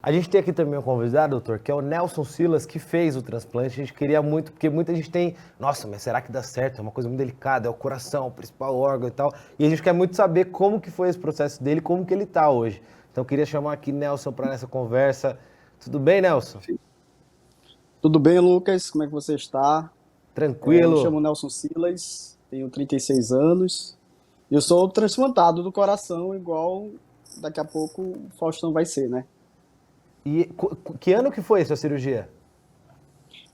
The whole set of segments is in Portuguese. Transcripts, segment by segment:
A gente tem aqui também um convidado, doutor, que é o Nelson Silas, que fez o transplante. A gente queria muito, porque muita gente tem, nossa, mas será que dá certo? É uma coisa muito delicada, é o coração, o principal órgão e tal. E a gente quer muito saber como que foi esse processo dele, como que ele tá hoje. Então eu queria chamar aqui Nelson para nessa conversa. Tudo bem, Nelson? Tudo bem, Lucas? Como é que você está? Me chamo Tranquilo? Nelson Silas, tenho 36 anos e eu sou transplantado do coração, igual daqui a pouco o Faustão vai ser, né? E que ano que foi essa cirurgia?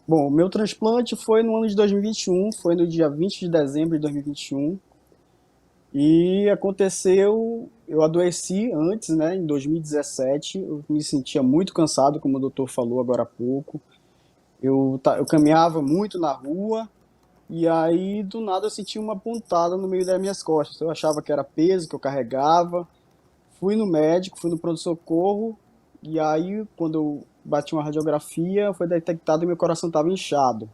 Bom, o meu transplante foi no ano de 2021, foi no dia 20 de dezembro de 2021 e aconteceu, eu adoeci antes, né, em 2017, eu me sentia muito cansado, como o doutor falou agora há pouco, eu caminhava muito na rua. E aí, do nada, eu senti uma pontada no meio das minhas costas. Eu achava que era peso que eu carregava. Fui no médico, fui no pronto-socorro. E aí, quando eu bati uma radiografia, foi detectado que meu coração estava inchado.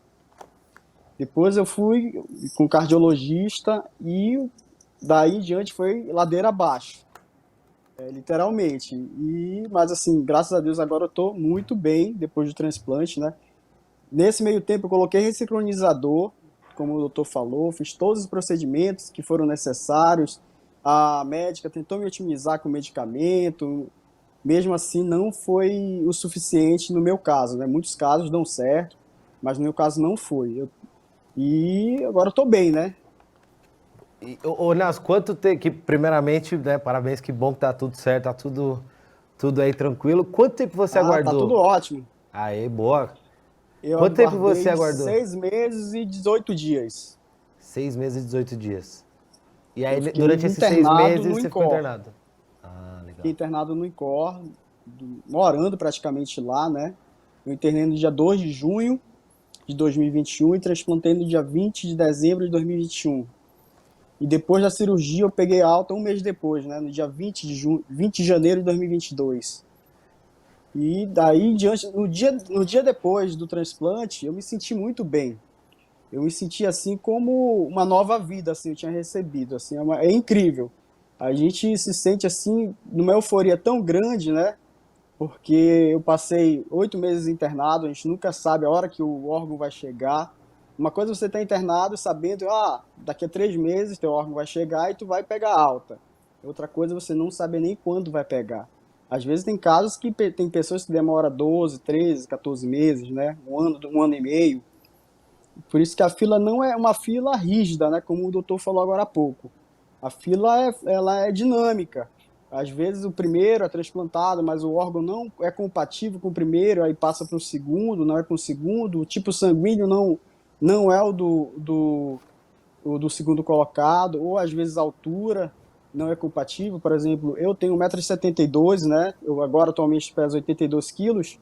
Depois eu fui com o cardiologista e daí em diante foi ladeira abaixo, literalmente. Mas assim, graças a Deus agora eu estou muito bem depois do transplante, né? Nesse meio tempo, eu coloquei ressincronizador, como o doutor falou, fiz todos os procedimentos que foram necessários. A médica tentou me otimizar com medicamento, mesmo assim não foi o suficiente no meu caso, né? Muitos casos dão certo, mas no meu caso não foi. E agora eu tô bem, né? Ô, Nelson, quanto tempo, que primeiramente, né, parabéns, que bom que tá tudo certo, tá tudo aí tranquilo. Quanto tempo você Ah, tá tudo aguardou? ótimo. Aê, boa. Eu Quanto tempo você aguardei aguardou? 6 meses e 18 dias. 6 meses e 18 dias. E aí, Eu fiquei durante esses seis internado meses, no você ficou INCOR. internado? Ah, Fiquei legal. internado no INCOR, morando praticamente lá, né? Eu internei no dia 2 de junho de 2021 e transplantei no dia 20 de dezembro de 2021. E depois da cirurgia eu peguei alta um mês depois, né? No dia 20 de janeiro de 2022. E daí em diante, no dia depois do transplante, eu me senti muito bem. Eu me senti assim como uma nova vida, assim, eu tinha recebido, assim, é incrível. A gente se sente assim numa euforia tão grande, né? Porque eu passei 8 meses internado, a gente nunca sabe a hora que o órgão vai chegar. Uma coisa é você estar internado sabendo, daqui a 3 meses teu órgão vai chegar e tu vai pegar alta. Outra coisa é você não saber nem quando vai pegar. Às vezes tem casos que tem pessoas que demoram 12, 13, 14 meses, né? Um ano e meio. Por isso que a fila não é uma fila rígida, né? Como o doutor falou agora há pouco. A fila ela é dinâmica. Às vezes o primeiro é transplantado, mas o órgão não é compatível com o primeiro, aí passa para o segundo, não é com o segundo. O tipo sanguíneo não é o do segundo colocado, ou às vezes a altura não é compatível. Por exemplo, eu tenho 1,72 m, né? Eu agora atualmente peso 82 quilos,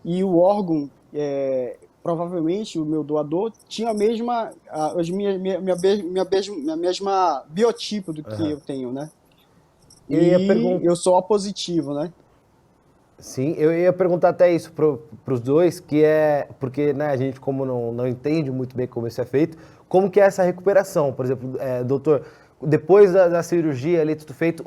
e o órgão, provavelmente o meu doador tinha a mesma, minha mesma biotipo do que eu tenho, né? Eu ia E perguntar. eu sou O positivo, né? Sim, eu ia perguntar até isso pros dois, que é porque, né, a gente como não entende muito bem como isso é feito, como que é essa recuperação? Por exemplo, doutor, depois da cirurgia ali, tudo feito,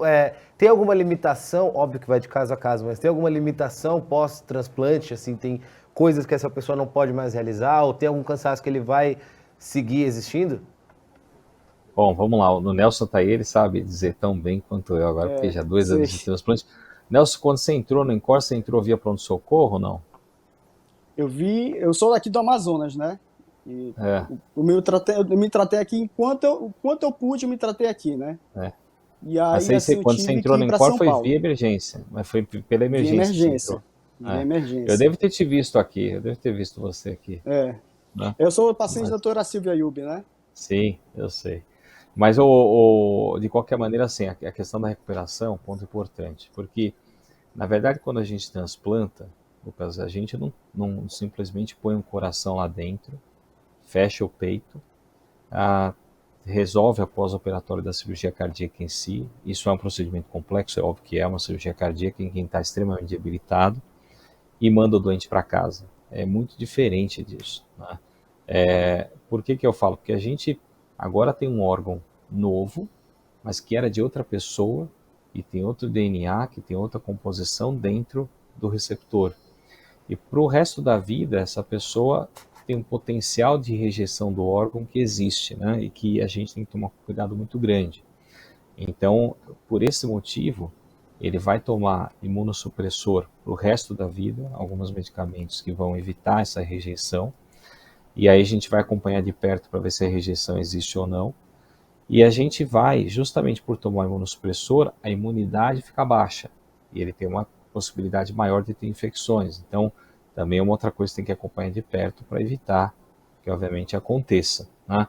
tem alguma limitação? Óbvio que vai de caso a caso, mas tem alguma limitação pós-transplante? Assim, tem coisas que essa pessoa não pode mais realizar? Ou tem algum cansaço que ele vai seguir existindo? Bom, vamos lá. O Nelson tá aí, ele sabe dizer tão bem quanto eu agora, porque já há dois Sei. anos de transplante. Nelson, quando você entrou no Encore, você entrou via pronto-socorro ou não? Eu sou daqui do Amazonas, né? E É, eu me tratei aqui enquanto eu pude, eu me tratei aqui, né? é. E Mas aí, aí, assim, eu quando você tive que entrou ir no para Encore São foi Paulo, via emergência, mas foi pela via emergência que você entrou. emergência, via É. Eu emergência. devo ter te visto aqui, eu devo ter visto você aqui, É. né? Eu sou paciente da Mas, doutora Silvia Yubi, né? sim, eu sei. Mas, de qualquer maneira, assim, a questão da recuperação é um ponto importante, porque, na verdade, quando a gente transplanta, Lucas, a gente não simplesmente põe um coração lá dentro, fecha o peito, ah, resolve a pós-operatório da cirurgia cardíaca em si. Isso é um procedimento complexo, é óbvio que é uma cirurgia cardíaca em quem está extremamente debilitado, e manda o doente para casa. É muito diferente disso, né? Por que eu falo? Porque a gente agora tem um órgão novo, mas que era de outra pessoa e tem outro DNA, que tem outra composição dentro do receptor. E para o resto da vida, essa pessoa tem um potencial de rejeição do órgão que existe, né? E que a gente tem que tomar um cuidado muito grande. Então, por esse motivo, ele vai tomar imunossupressor para o resto da vida, alguns medicamentos que vão evitar essa rejeição, e aí a gente vai acompanhar de perto para ver se a rejeição existe ou não, e a gente vai, justamente por tomar imunossupressor, a imunidade fica baixa, e ele tem uma possibilidade maior de ter infecções. Então, também é uma outra coisa que tem que acompanhar de perto para evitar que, obviamente, aconteça, né?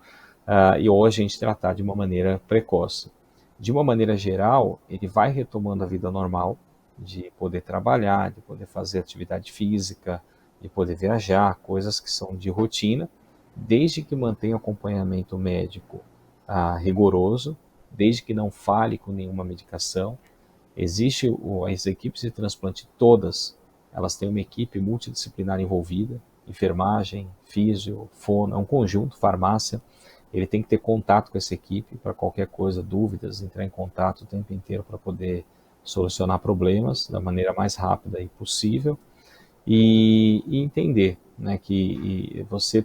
Ou a gente tratar de uma maneira precoce. De uma maneira geral, ele vai retomando a vida normal, de poder trabalhar, de poder fazer atividade física, de poder viajar, coisas que são de rotina, desde que mantenha acompanhamento médico rigoroso, desde que não fale com nenhuma medicação. As equipes de transplante todas, elas têm uma equipe multidisciplinar envolvida, enfermagem, físio, fono, é um conjunto, farmácia. Ele tem que ter contato com essa equipe para qualquer coisa, dúvidas, entrar em contato o tempo inteiro para poder solucionar problemas da maneira mais rápida e possível e entender, né, que você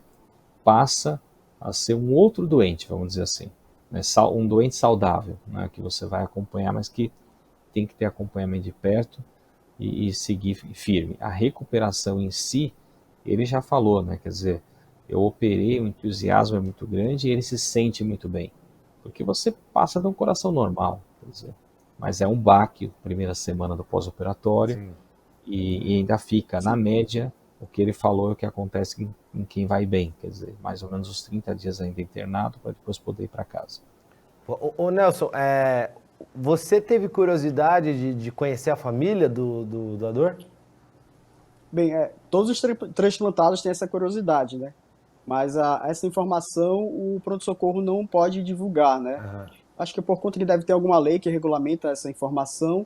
passa a ser um outro doente, vamos dizer assim, né, um doente saudável, né, que você vai acompanhar, mas que tem que ter acompanhamento de perto e seguir firme. A recuperação em si, ele já falou, né, quer dizer, eu operei, o entusiasmo é muito grande e ele se sente muito bem. Porque você passa de um coração normal, quer dizer, mas é um baque, primeira semana do pós-operatório, e ainda fica, na média, o que ele falou é o que acontece em quem vai bem, quer dizer, mais ou menos uns 30 dias ainda internado para depois poder ir para casa. Ô Nelson, você teve curiosidade de conhecer a família do doador? Bem, todos os transplantados têm essa curiosidade, né? Mas essa informação o pronto-socorro não pode divulgar, né? Aham. Acho que por conta que deve ter alguma lei que regulamenta essa informação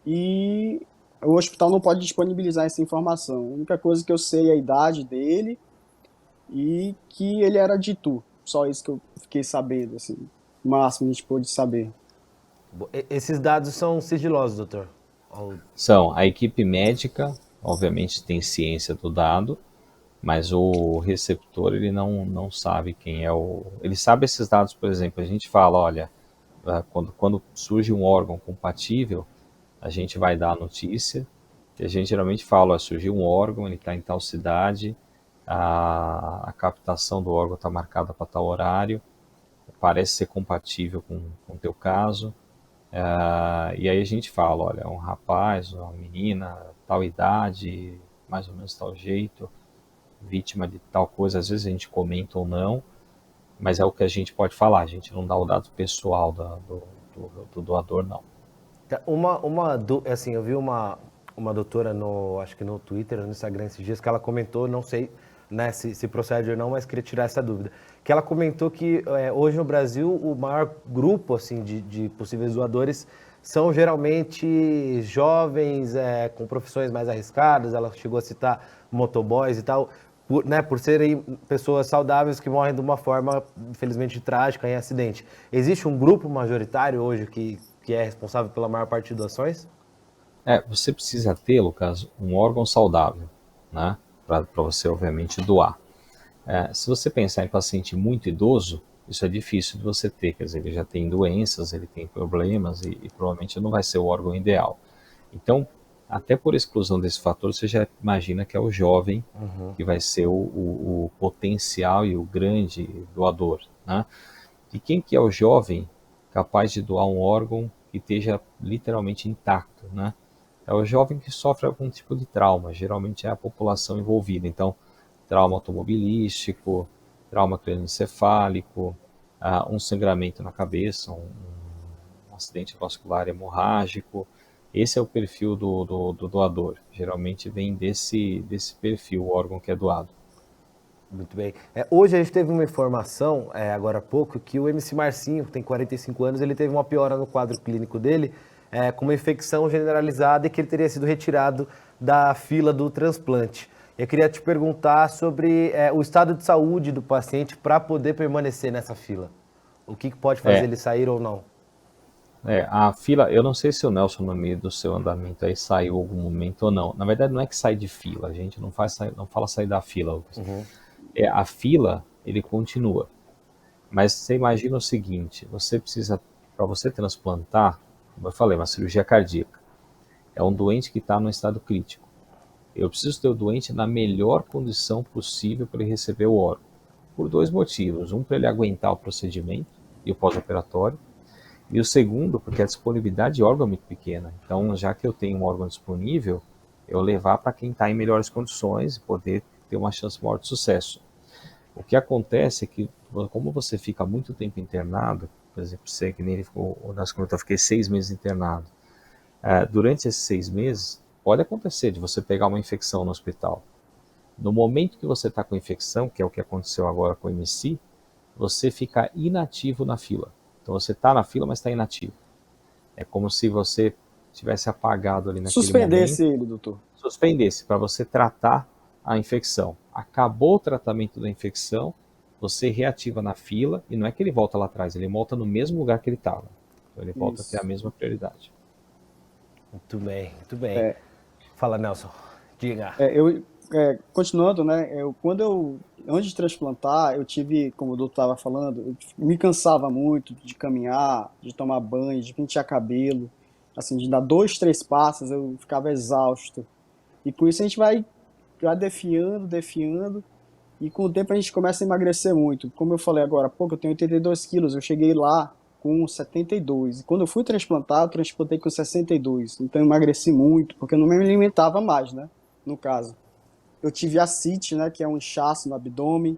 e o hospital não pode disponibilizar essa informação. A única coisa que eu sei é a idade dele e que ele era de Itu. Só isso que eu fiquei sabendo, assim. O máximo que a gente pôde saber. Esses dados são sigilosos, doutor? São, a equipe médica, obviamente, tem ciência do dado, mas o receptor, ele não sabe quem é o... Ele sabe esses dados, por exemplo, a gente fala, olha, quando surge um órgão compatível, a gente vai dar a notícia, e a gente geralmente fala, surgiu um órgão, ele está em tal cidade, a captação do órgão está marcada para tal horário, parece ser compatível com o teu caso, e aí a gente fala, olha, um rapaz, uma menina, tal idade, mais ou menos tal jeito, vítima de tal coisa, às vezes a gente comenta ou não, mas é o que a gente pode falar, a gente não dá o dado pessoal do doador, não. Assim, eu vi uma doutora acho que no Twitter, no Instagram esses dias, que ela comentou, não sei, né, se procede ou não, mas queria tirar essa dúvida, que ela comentou que hoje no Brasil o maior grupo assim, de possíveis doadores são geralmente jovens com profissões mais arriscadas, ela chegou a citar motoboys e tal, por serem pessoas saudáveis que morrem de uma forma, infelizmente, trágica em acidente. Existe um grupo majoritário hoje que é responsável pela maior parte de doações? Você precisa ter, Lucas, um órgão saudável, né, para você, obviamente, doar. Se você pensar em paciente muito idoso, isso é difícil de você ter, quer dizer, ele já tem doenças, ele tem problemas e provavelmente não vai ser o órgão ideal. Então, até por exclusão desse fator, você já imagina que é o jovem que vai ser o potencial e o grande doador, né? E quem que é o jovem capaz de doar um órgão que esteja literalmente intacto, né? É o jovem que sofre algum tipo de trauma, geralmente é a população envolvida. Então, trauma automobilístico, trauma crânioencefálico, um sangramento na cabeça, um acidente vascular hemorrágico. Esse é o perfil do doador. Geralmente vem desse perfil o órgão que é doado. Muito bem. Hoje a gente teve uma informação, agora há pouco, que o MC Marcinho, que tem 45 anos, ele teve uma piora no quadro clínico dele, com uma infecção generalizada e que ele teria sido retirado da fila do transplante. Eu queria te perguntar sobre o estado de saúde do paciente para poder permanecer nessa fila. O que pode fazer ele sair ou não? A fila, eu não sei se o Nelson, no meio do seu andamento aí, saiu algum momento ou não. Na verdade, não é que sai de fila, a gente não fala sair da fila, Lucas. A fila, ele continua. Mas você imagina o seguinte, você precisa, para você transplantar, como eu falei, uma cirurgia cardíaca, é um doente que está no estado crítico. Eu preciso ter o doente na melhor condição possível para ele receber o órgão. Por dois motivos. Um, para ele aguentar o procedimento e o pós-operatório. E o segundo, porque a disponibilidade de órgão é muito pequena. Então, já que eu tenho um órgão disponível, eu levar para quem está em melhores condições e poder ter uma chance maior de sucesso. O que acontece é que, como você fica muito tempo internado, por exemplo, você que nem ele ficou, o Nelson comentou, eu fiquei 6 meses internado. Durante esses 6 meses, pode acontecer de você pegar uma infecção no hospital. No momento que você está com infecção, que é o que aconteceu agora com o MC, você fica inativo na fila. Então você está na fila, mas está inativo. É como se você tivesse apagado ali naquele Suspendesse momento. ele, doutor. Suspendesse para você tratar a infecção. Acabou o tratamento da infecção, você reativa na fila, e não é que ele volta lá atrás, ele volta no mesmo lugar que ele estava. Então ele volta a ter a mesma prioridade. Muito bem, muito bem. Fala, Nelson. Diga. Continuando, né? Antes de transplantar, eu tive, como o doutor estava falando, eu me cansava muito de caminhar, de tomar banho, de pentear cabelo. Assim, de dar 2, 3 passos, eu ficava exausto. E com isso a gente vai defiando, e com o tempo a gente começa a emagrecer muito. Como eu falei agora há pouco, eu tenho 82 quilos, eu cheguei lá com 72. E quando eu fui transplantar, eu transplantei com 62. Então eu emagreci muito, porque eu não me alimentava mais, né? No caso. Eu tive ascite, né, que é um inchaço no abdômen.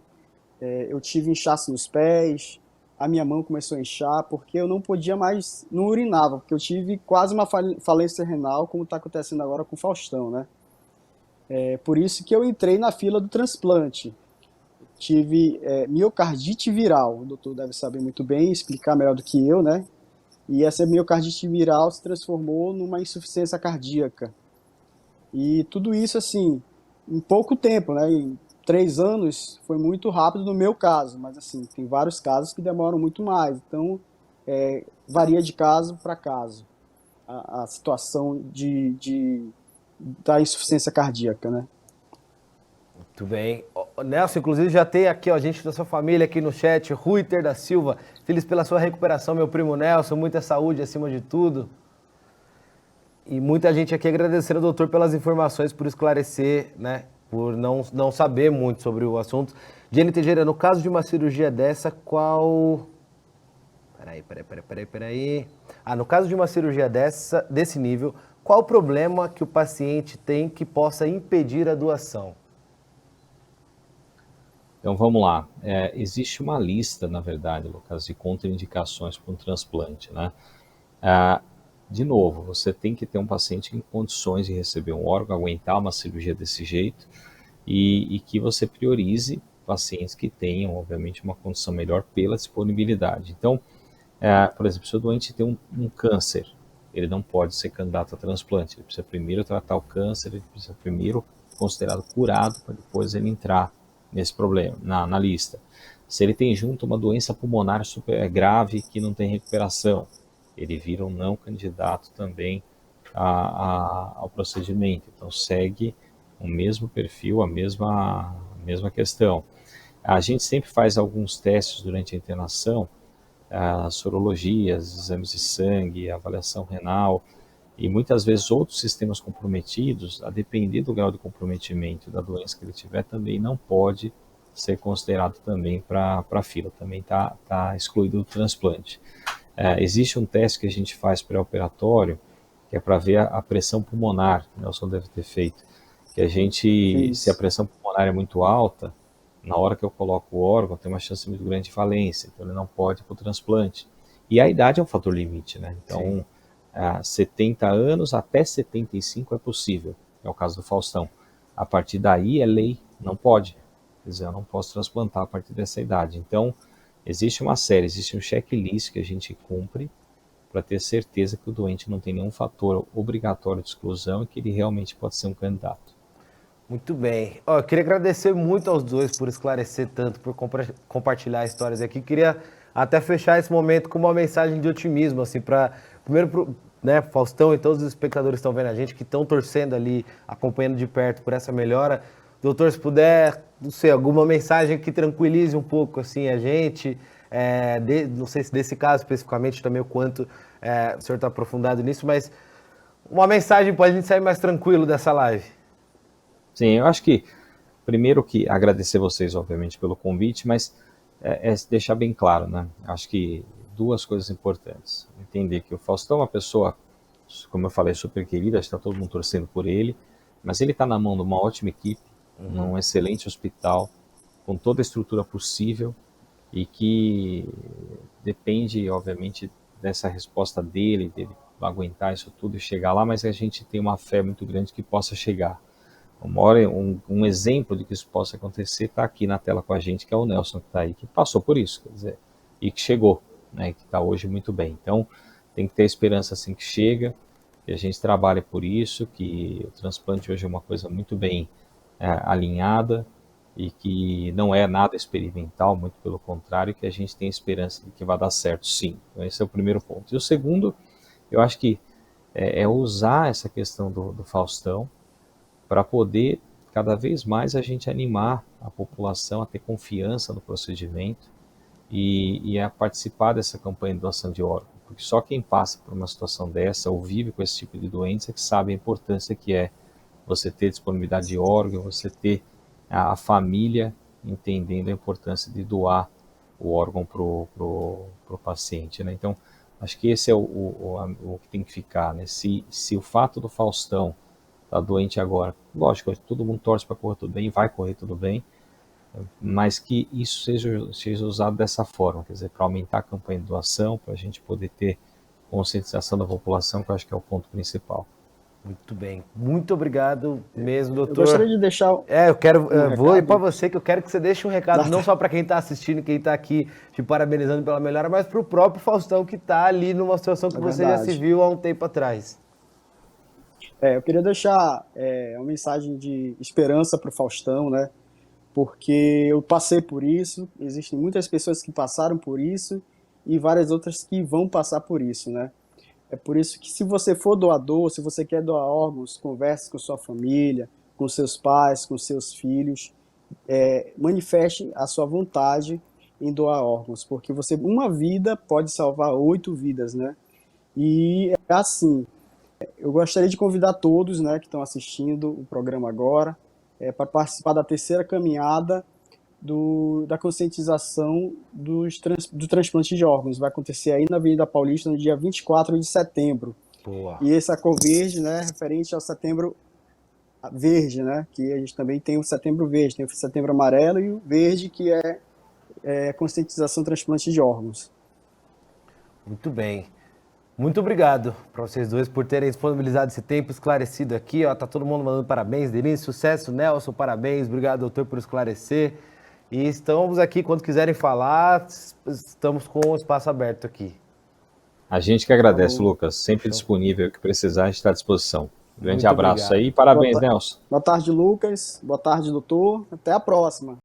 Eu tive inchaço nos pés. A minha mão começou a inchar, porque eu não podia mais, não urinava, porque eu tive quase uma falência renal, como está acontecendo agora com o Faustão, né? Por isso que eu entrei na fila do transplante. Tive miocardite viral, o doutor deve saber muito bem, explicar melhor do que eu, né? E essa miocardite viral se transformou numa insuficiência cardíaca. E tudo isso, assim, em pouco tempo, né? Em 3 anos foi muito rápido no meu caso, mas, assim, tem vários casos que demoram muito mais. Então, varia de caso para caso a situação da insuficiência cardíaca, né? Muito bem. Nelson, inclusive já tem aqui, ó, gente da sua família aqui no chat, Ruiter da Silva, feliz pela sua recuperação, meu primo Nelson, muita saúde acima de tudo. E muita gente aqui agradecendo ao doutor pelas informações, por esclarecer, né, por não saber muito sobre o assunto. Jenny Teixeira, no caso de uma cirurgia dessa, qual... Peraí. No caso de uma cirurgia desse nível, qual o problema que o paciente tem que possa impedir a doação? Então vamos lá. Existe uma lista, na verdade, Lucas, de contraindicações para um transplante, né? De novo, você tem que ter um paciente em condições de receber um órgão, aguentar uma cirurgia desse jeito, e que você priorize pacientes que tenham, obviamente, uma condição melhor pela disponibilidade. Então, por exemplo, se o doente tem um câncer, ele não pode ser candidato a transplante, ele precisa primeiro tratar o câncer, ele precisa primeiro considerado curado para depois ele entrar nesse problema, na lista. Se ele tem junto uma doença pulmonar super grave que não tem recuperação, ele vira um não candidato também ao procedimento. Então segue o mesmo perfil, a mesma questão. A gente sempre faz alguns testes durante a internação, sorologias, exames de sangue, avaliação renal, e muitas vezes outros sistemas comprometidos, a depender do grau de comprometimento da doença que ele tiver, também não pode ser considerado também para a fila, também está excluído do transplante. Existe um teste que a gente faz pré-operatório, que é para ver a pressão pulmonar, o Nelson deve ter feito, que a gente, se a pressão pulmonar é muito alta, na hora que eu coloco o órgão, tem uma chance muito grande de falência, então ele não pode ir para o transplante. E a idade é um fator limite, né? Então, 70 anos até 75 é possível, é o caso do Faustão. A partir daí é lei, não pode. Quer dizer, eu não posso transplantar a partir dessa idade. Então, existe um checklist que a gente cumpre para ter certeza que o doente não tem nenhum fator obrigatório de exclusão e que ele realmente pode ser um candidato. Muito bem. Eu queria agradecer muito aos dois por esclarecer tanto, por compartilhar histórias aqui. Queria até fechar esse momento com uma mensagem de otimismo, assim, para primeiro, né, Faustão e todos os espectadores que estão vendo a gente, que estão torcendo ali, acompanhando de perto por essa melhora. Doutor, se puder, não sei, alguma mensagem que tranquilize um pouco, assim, a gente, não sei se desse caso especificamente também o quanto o senhor está aprofundado nisso, mas uma mensagem para a gente sair mais tranquilo dessa live. Sim, eu acho que, primeiro que agradecer vocês, obviamente, pelo convite, mas deixar bem claro, né? Acho que duas coisas importantes. Entender que o Faustão é uma pessoa, como eu falei, super querida, está todo mundo torcendo por ele, mas ele está na mão de uma ótima equipe, num excelente hospital, com toda a estrutura possível, e que depende, obviamente, dessa resposta dele aguentar isso tudo e chegar lá, mas a gente tem uma fé muito grande que possa chegar. Um exemplo de que isso possa acontecer está aqui na tela com a gente, que é o Nelson, que está aí, que passou por isso, quer dizer, e que chegou, né, que está hoje muito bem. Então, tem que ter esperança assim que chega, que a gente trabalhe por isso, que o transplante hoje é uma coisa muito bem alinhada e que não é nada experimental, muito pelo contrário, que a gente tem esperança de que vai dar certo, sim. Então, esse é o primeiro ponto. E o segundo, eu acho que é usar essa questão do Faustão para poder, cada vez mais, a gente animar a população a ter confiança no procedimento e a participar dessa campanha de doação de órgãos. Porque só quem passa por uma situação dessa ou vive com esse tipo de doença que sabe a importância que é você ter disponibilidade de órgão, você ter a família entendendo a importância de doar o órgão pro paciente, né? Então, acho que esse é o que tem que ficar, né? Se o fato do Faustão tá doente agora, lógico, todo mundo torce para correr tudo bem, vai correr tudo bem, mas que isso seja usado dessa forma, quer dizer, para aumentar a campanha de doação, para a gente poder ter conscientização da população, que eu acho que é o ponto principal. Muito bem. Muito obrigado mesmo, doutor. Eu gostaria de deixar vou ir para você, que eu quero que você deixe um recado, não só para quem está assistindo, quem está aqui te parabenizando pela melhora, mas para o próprio Faustão, que está ali numa situação que você já se viu há um tempo atrás. Eu queria deixar uma mensagem de esperança para o Faustão, né? Porque eu passei por isso, existem muitas pessoas que passaram por isso e várias outras que vão passar por isso, né? É por isso que, se você for doador, se você quer doar órgãos, converse com sua família, com seus pais, com seus filhos, manifeste a sua vontade em doar órgãos, porque uma vida pode salvar 8 vidas, né? E é assim, eu gostaria de convidar todos, né, que estão assistindo o programa agora, para participar da terceira caminhada da conscientização do transplante de órgãos. Vai acontecer aí na Avenida Paulista no dia 24 de setembro. Boa. E essa cor verde, né, referente ao setembro verde, né, que a gente também tem o setembro verde, tem o setembro amarelo e o verde, que é conscientização do transplante de órgãos. Muito bem. Muito obrigado para vocês dois por terem disponibilizado esse tempo esclarecido aqui. Ó, tá todo mundo mandando parabéns. Denise, sucesso. Nelson, parabéns. Obrigado, doutor, por esclarecer. E estamos aqui, quando quiserem falar, estamos com o espaço aberto aqui. A gente que agradece, Lucas. Sempre disponível. O que precisar, a gente está à disposição. Grande Muito abraço obrigado. aí. Parabéns, Nelson. Boa tarde, Lucas. Boa tarde, doutor. Até a próxima.